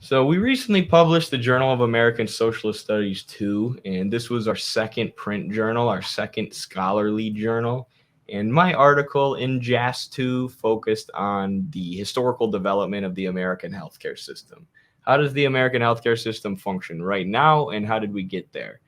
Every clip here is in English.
So we recently published the Journal of American Socialist Studies 2, and this was our second print journal, our second scholarly journal. And my article in JAS 2 focused on the historical development of the American healthcare system. How does the American healthcare system function right now, and how did we get there?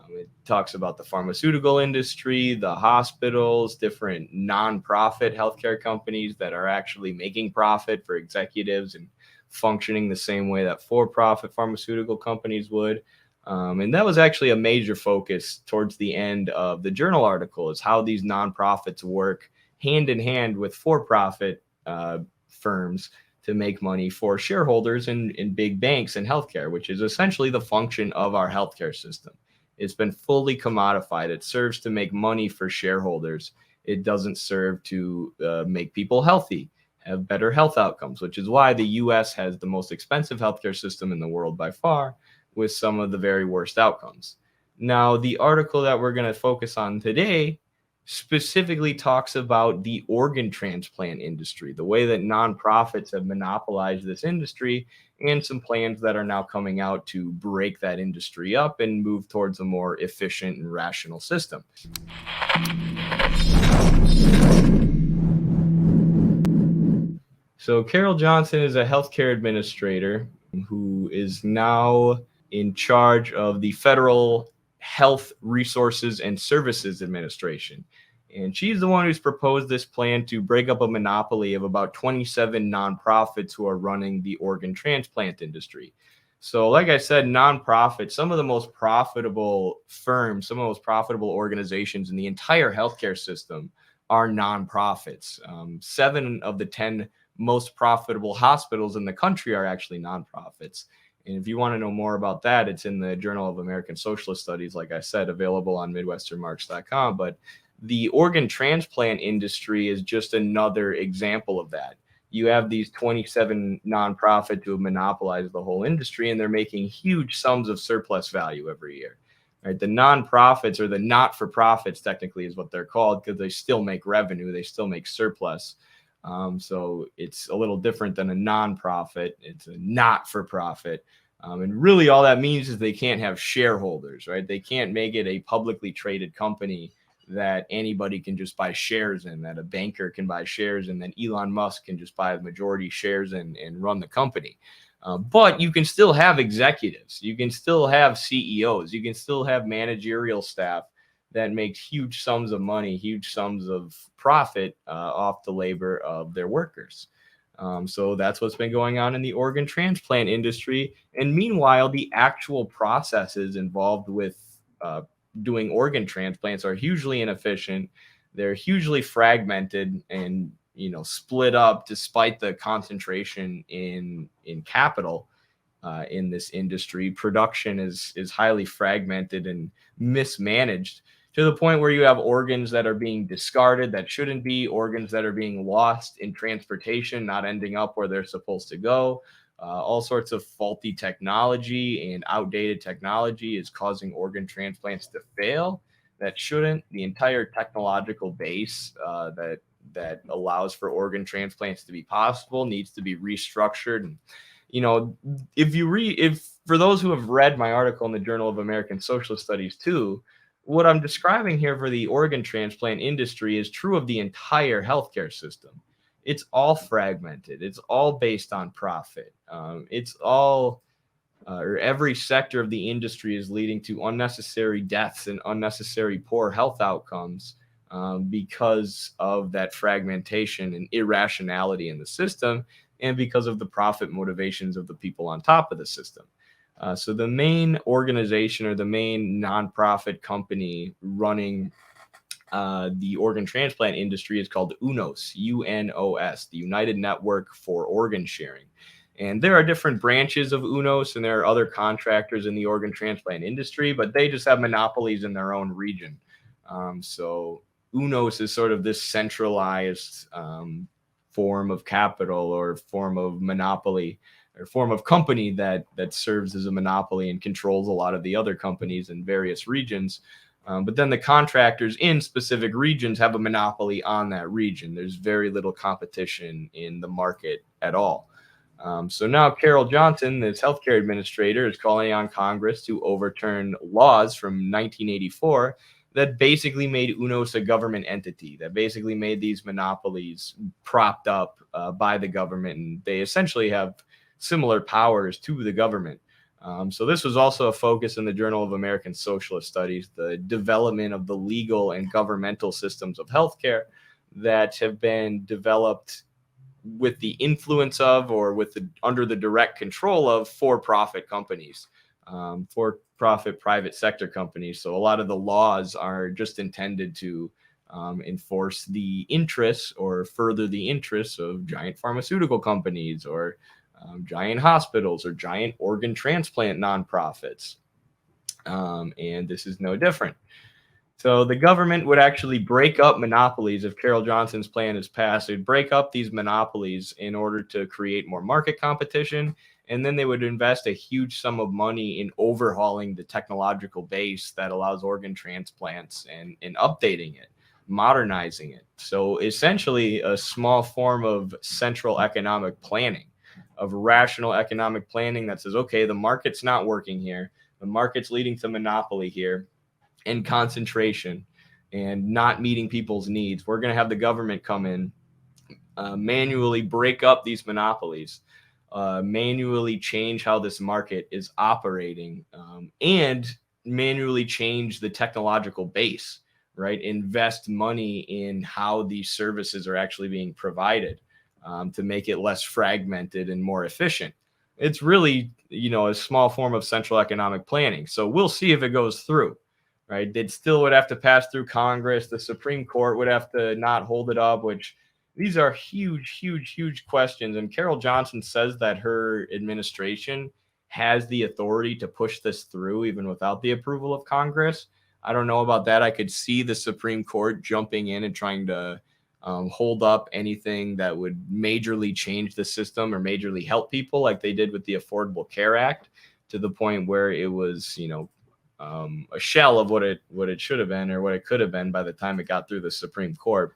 It talks about the pharmaceutical industry, the hospitals, different nonprofit healthcare companies that are actually making profit for executives and functioning the same way that for-profit pharmaceutical companies would. And that was actually a major focus towards the end of the journal article, is how these nonprofits work hand in hand with for-profit firms to make money for shareholders in big banks and healthcare, which is essentially the function of our healthcare system. It's been fully commodified. It serves to make money for shareholders. It doesn't serve to make people healthy, have better health outcomes, which is why the US has the most expensive healthcare system in the world by far, with some of the very worst outcomes. Now, the article that we're going to focus on today specifically talks about the organ transplant industry, the way that nonprofits have monopolized this industry, and some plans that are now coming out to break that industry up and move towards a more efficient and rational system. So Carol Johnson is a healthcare administrator who is now in charge of the Federal Health Resources and Services Administration. And she's the one who's proposed this plan to break up a monopoly of about 27 nonprofits who are running the organ transplant industry. So, like I said, nonprofits, some of the most profitable firms, some of the most profitable organizations in the entire healthcare system are nonprofits. 7 of the 10 most profitable hospitals in the country are actually nonprofits. And if you want to know more about that, it's in the Journal of American Socialist Studies, like I said, available on MidwesternMarx.com. But the organ transplant industry is just another example of that. You have these 27 nonprofits who have monopolized the whole industry, and they're making huge sums of surplus value every year. Right? The nonprofits, or the not-for-profits, technically is what they're called, because they still make revenue, they still make surplus. So it's a little different than a nonprofit. It's a not-for-profit. And really all that means is they can't have shareholders, right? They can't make it a publicly traded company that anybody can just buy shares in, that a banker can buy shares in, then Elon Musk can just buy the majority shares and run the company. But you can still have executives. You can still have CEOs. You can still have managerial staff that makes huge sums of money, huge sums of profit off the labor of their workers. So that's what's been going on in the organ transplant industry. And meanwhile, the actual processes involved with doing organ transplants are hugely inefficient. They're hugely fragmented and split up, despite the concentration in capital in this industry. Production is highly fragmented and mismanaged, to the point where you have organs that are being discarded that shouldn't be, organs that are being lost in transportation, not ending up where they're supposed to go. All sorts of faulty technology and outdated technology is causing organ transplants to fail that shouldn't. The entire technological base that allows for organ transplants to be possible needs to be restructured. And if for those who have read my article in the Journal of American Socialist Studies 2, what I'm describing here for the organ transplant industry is true of the entire healthcare system. It's all fragmented. It's all based on profit. It's all, or every sector of the industry is leading to unnecessary deaths and unnecessary poor health outcomes because of that fragmentation and irrationality in the system, and because of the profit motivations of the people on top of the system. So the main organization, or the main nonprofit company running the organ transplant industry, is called UNOS, UNOS, the United Network for Organ Sharing. And there are different branches of UNOS, and there are other contractors in the organ transplant industry, but they just have monopolies in their own region. So UNOS is sort of this centralized form of capital, or form of monopoly, or form of company that serves as a monopoly and controls a lot of the other companies in various regions. But then the contractors in specific regions have a monopoly on that region. There's very little competition in the market at all. So now Carol Johnson, this healthcare administrator, is calling on Congress to overturn laws from 1984 that basically made UNOS a government entity, that basically made these monopolies propped up by the government, and they essentially have similar powers to the government. So this was also a focus in the Journal of American Socialist Studies, the development of the legal and governmental systems of healthcare that have been developed with the influence of, or with the under the direct control of, for-profit companies, for-profit private sector companies. So a lot of the laws are just intended to enforce the interests or further the interests of giant pharmaceutical companies, or giant hospitals, or giant organ transplant nonprofits. And this is no different. So the government would actually break up monopolies if Carol Johnson's plan is passed. They'd break up these monopolies in order to create more market competition. And then they would invest a huge sum of money in overhauling the technological base that allows organ transplants, and updating it, modernizing it. So essentially a small form of central economic planning, of rational economic planning that says, okay, the market's not working here. The market's leading to monopoly here and concentration and not meeting people's needs. We're going to have the government come in, manually break up these monopolies, manually change how this market is operating, and manually change the technological base, right? Invest money in how these services are actually being provided, to make it less fragmented and more efficient. It's really, a small form of central economic planning. So we'll see if it goes through. Right? It still would have to pass through Congress. The Supreme Court would have to not hold it up, which these are huge, huge, huge questions. And Carol Johnson says that her administration has the authority to push this through even without the approval of Congress. I don't know about that. I could see the Supreme Court jumping in and trying to hold up anything that would majorly change the system or majorly help people, like they did with the Affordable Care Act, to the point where it was, a shell of what it should have been, or what it could have been, by the time it got through the Supreme Court.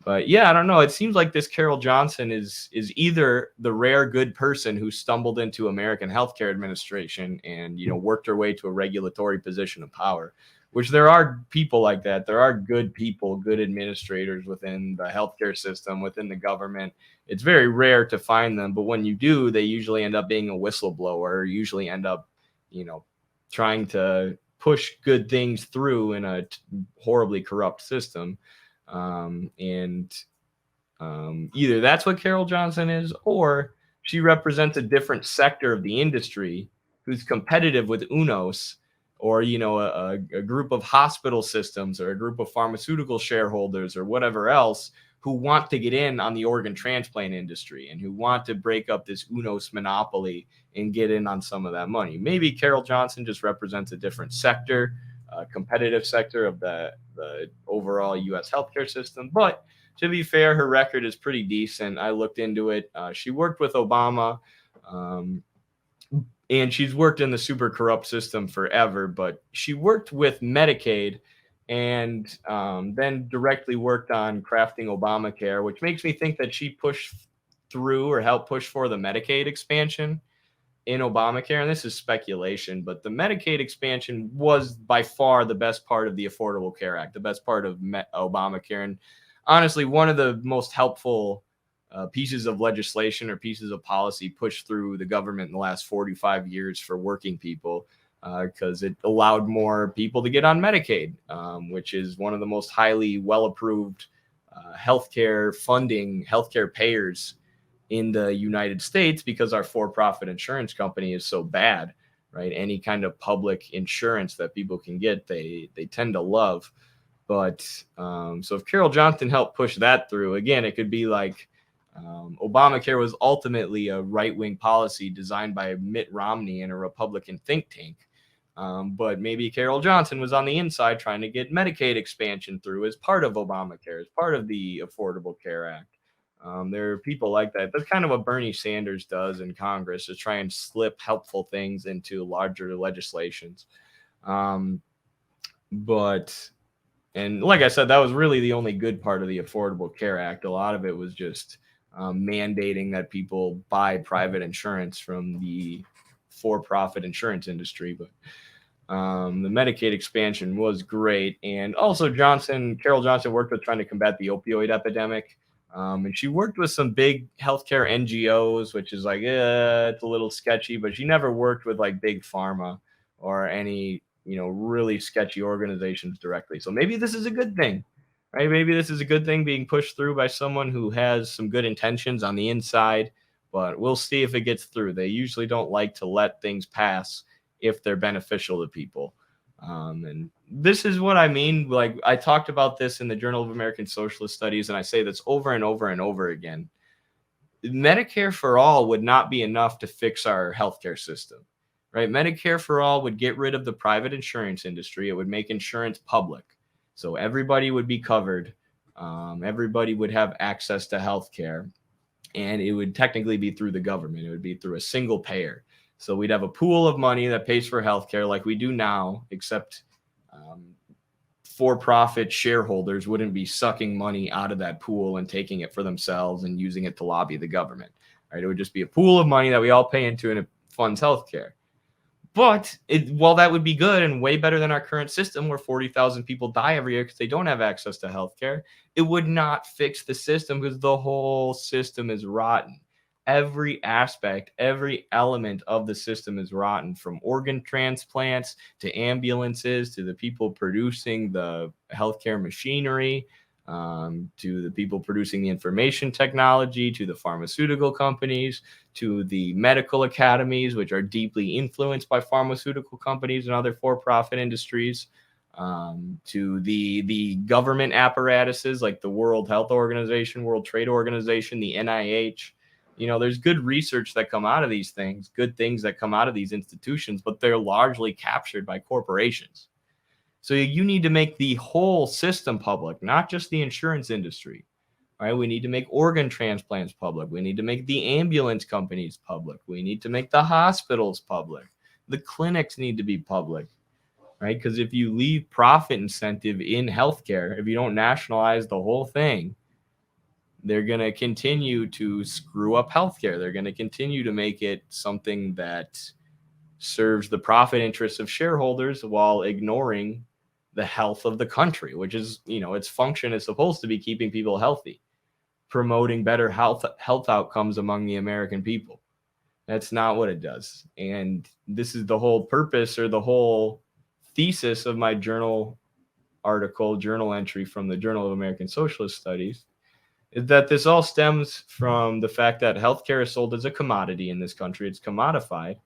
But yeah, I don't know. It seems like this Carol Johnson is either the rare good person who stumbled into American healthcare administration and worked her way to a regulatory position of power, which there are people like that. There are good people, good administrators within the healthcare system, within the government. It's very rare to find them, but when you do, they usually end up being a whistleblower, or usually end up, trying to push good things through in a horribly corrupt system. And either that's what Carol Johnson is, or she represents a different sector of the industry who's competitive with UNOS, or a group of hospital systems, or a group of pharmaceutical shareholders, or whatever else, who want to get in on the organ transplant industry, and who want to break up this UNOS monopoly and get in on some of that money. Maybe Carol Johnson just represents a different sector, a competitive sector of the overall U.S. healthcare system. But to be fair, her record is pretty decent. I looked into it. She worked with Obama, and she's worked in the super corrupt system forever, but she worked with Medicaid, and then directly worked on crafting Obamacare, which makes me think that she pushed through, or helped push for, the Medicaid expansion in Obamacare. And this is speculation, but the Medicaid expansion was by far the best part of the Affordable Care Act, the best part of Obamacare. And honestly, one of the most helpful pieces of legislation, or pieces of policy pushed through the government in the last 45 years for working people, because it allowed more people to get on Medicaid, which is one of the most highly well-approved healthcare funding, healthcare payers in the United States, because our for-profit insurance company is so bad, right? Any kind of public insurance that people can get, they tend to love. But so if Carol Johnson helped push that through, again, it could be like Obamacare was ultimately a right-wing policy designed by Mitt Romney and a Republican think tank. But maybe Carol Johnson was on the inside trying to get Medicaid expansion through as part of Obamacare, as part of the Affordable Care Act. There are people like that. That's kind of what Bernie Sanders does in Congress, to try and slip helpful things into larger legislations. But, and like I said, that was really the only good part of the Affordable Care Act. A lot of it was just mandating that people buy private insurance from the for-profit insurance industry. But the Medicaid expansion was great. And also Carol Johnson worked with trying to combat the opioid epidemic. And she worked with some big healthcare NGOs, which is like, it's a little sketchy, but she never worked with like big pharma or any, really sketchy organizations directly. So maybe this is a good thing, right? Maybe this is a good thing being pushed through by someone who has some good intentions on the inside, but we'll see if it gets through. They usually don't like to let things pass if they're beneficial to people. And this is what I mean. Like, I talked about this in the Journal of American Socialist Studies, and I say this over and over and over again. Medicare for all would not be enough to fix our healthcare system, right? Medicare for all would get rid of the private insurance industry. It would make insurance public. So everybody would be covered. Everybody would have access to healthcare, and it would technically be through the government. It would be through a single payer. So we'd have a pool of money that pays for healthcare like we do now, except for-profit shareholders wouldn't be sucking money out of that pool and taking it for themselves and using it to lobby the government. Right? It would just be a pool of money that we all pay into, and it funds healthcare. But while that would be good and way better than our current system where 40,000 people die every year because they don't have access to healthcare, it would not fix the system because the whole system is rotten. Every aspect, every element of the system is rotten, from organ transplants to ambulances to the people producing the healthcare machinery, to the people producing the information technology, to the pharmaceutical companies, to the medical academies, which are deeply influenced by pharmaceutical companies and other for-profit industries, to the government apparatuses like the World Health Organization, World Trade Organization, the NIH. There's good research that come out of these things, good things that come out of these institutions, but they're largely captured by corporations. So you need to make the whole system public, not just the insurance industry. Right? We need to make organ transplants public. We need to make the ambulance companies public. We need to make the hospitals public. The clinics need to be public, right? Because if you leave profit incentive in healthcare, if you don't nationalize the whole thing, they're going to continue to screw up healthcare. They're going to continue to make it something that serves the profit interests of shareholders while ignoring the health of the country, which is, its function is supposed to be keeping people healthy, promoting better health outcomes among the American people. That's not what it does. And this is the whole purpose or the whole thesis of my journal entry from the Journal of American Socialist Studies, is that this all stems from the fact that healthcare is sold as a commodity in this country. It's commodified.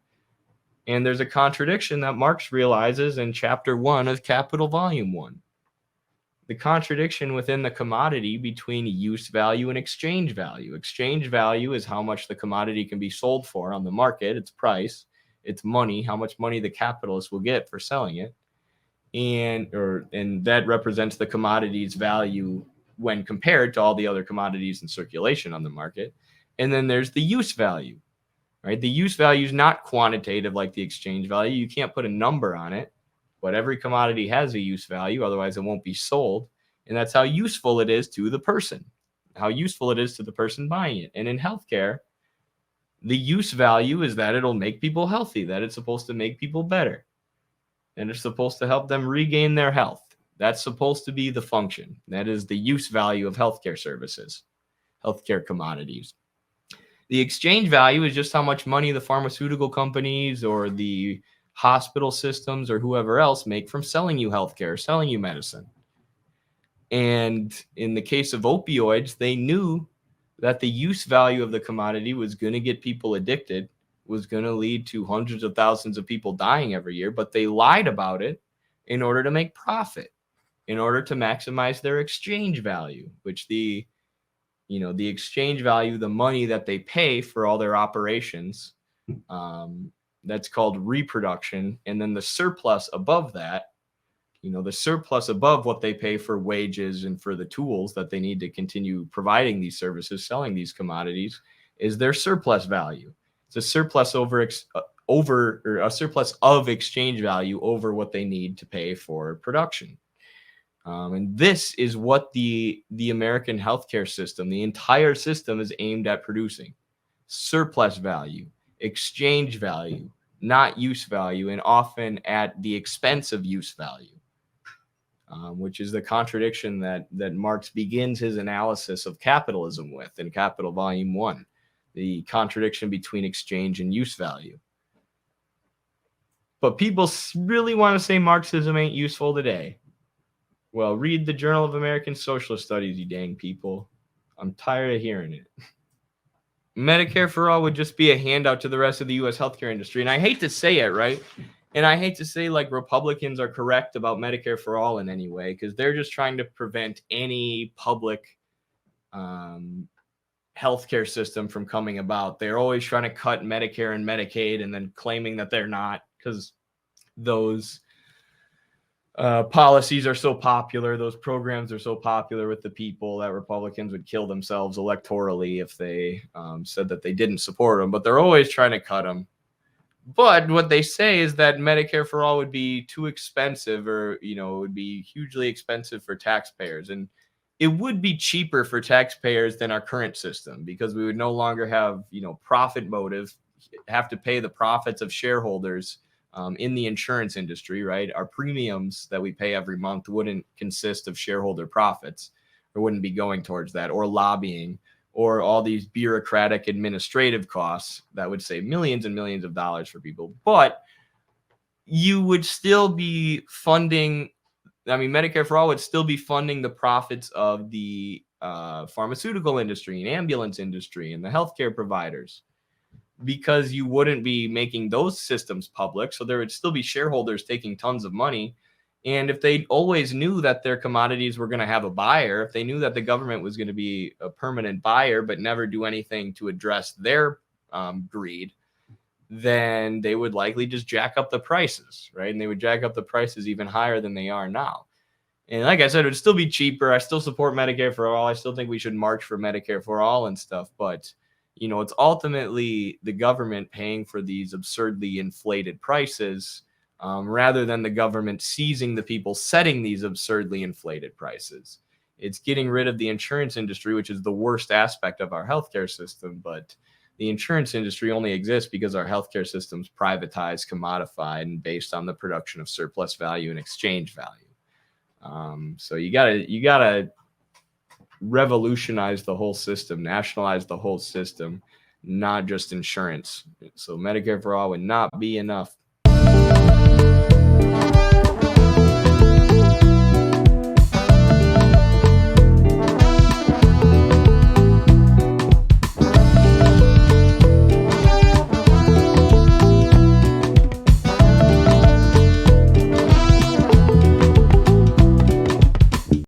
And there's a contradiction that Marx realizes in Chapter 1 of Capital Volume 1. The contradiction within the commodity between use value and exchange value. Exchange value is how much the commodity can be sold for on the market, its price, its money, how much money the capitalist will get for selling it. And that represents the commodity's value when compared to all the other commodities in circulation on the market. And then there's the use value. Right? The use value is not quantitative like the exchange value. You can't put a number on it, but every commodity has a use value. Otherwise, it won't be sold. And that's how useful it is to the person, how useful it is to the person buying it. And in healthcare, the use value is that it'll make people healthy, that it's supposed to make people better, and it's supposed to help them regain their health. That's supposed to be the function. That is the use value of healthcare services, healthcare commodities. The exchange value is just how much money the pharmaceutical companies or the hospital systems or whoever else make from selling you healthcare, selling you medicine. And in the case of opioids, they knew that the use value of the commodity was going to get people addicted, was going to lead to hundreds of thousands of people dying every year, but they lied about it in order to make profit, in order to maximize their exchange value, which the exchange value, the money that they pay for all their operations, that's called reproduction. And then the surplus above that, the surplus above what they pay for wages and for the tools that they need to continue providing these services, selling these commodities, is their surplus value. It's a surplus or a surplus of exchange value over what they need to pay for production. And this is what the American healthcare system, the entire system, is aimed at producing: surplus value, exchange value, not use value, and often at the expense of use value, which is the contradiction that Marx begins his analysis of capitalism with in Capital Volume 1, the contradiction between exchange and use value. But people really want to say Marxism ain't useful today. Well, read the Journal of American Socialist Studies, you dang people. I'm tired of hearing it. Medicare for all would just be a handout to the rest of the U.S. healthcare industry. And I hate to say it, right? And I hate to say like Republicans are correct about Medicare for all in any way, because they're just trying to prevent any public healthcare system from coming about. They're always trying to cut Medicare and Medicaid and then claiming that they're not, because those policies are so popular, those programs are so popular with the people, that Republicans would kill themselves electorally if they said that they didn't support them. But they're always trying to cut them. But what they say is that Medicare for all would be too expensive, or it would be hugely expensive for taxpayers. And it would be cheaper for taxpayers than our current system, because we would no longer have profit motive, have to pay the profits of shareholders in the insurance industry, right? Our premiums that we pay every month wouldn't consist of shareholder profits, or wouldn't be going towards that, or lobbying, or all these bureaucratic administrative costs that would save millions and millions of dollars for people. But you would still be funding, Medicare for all would still be funding the profits of the pharmaceutical industry and ambulance industry and the healthcare providers, because you wouldn't be making those systems public. So there would still be shareholders taking tons of money. And if they always knew that their commodities were going to have a buyer, if they knew that the government was going to be a permanent buyer but never do anything to address their greed, then they would likely just jack up the prices, right? And they would jack up the prices even higher than they are now. And like I said, it would still be cheaper. I still support Medicare for all. I still think we should march for Medicare for all and stuff. But it's ultimately the government paying for these absurdly inflated prices, rather than the government seizing the people setting these absurdly inflated prices. It's getting rid of the insurance industry, which is the worst aspect of our healthcare system. But the insurance industry only exists because our healthcare system's privatized, commodified, and based on the production of surplus value and exchange value. So you gotta revolutionize the whole system, nationalize the whole system, not just insurance. So Medicare for all would not be enough.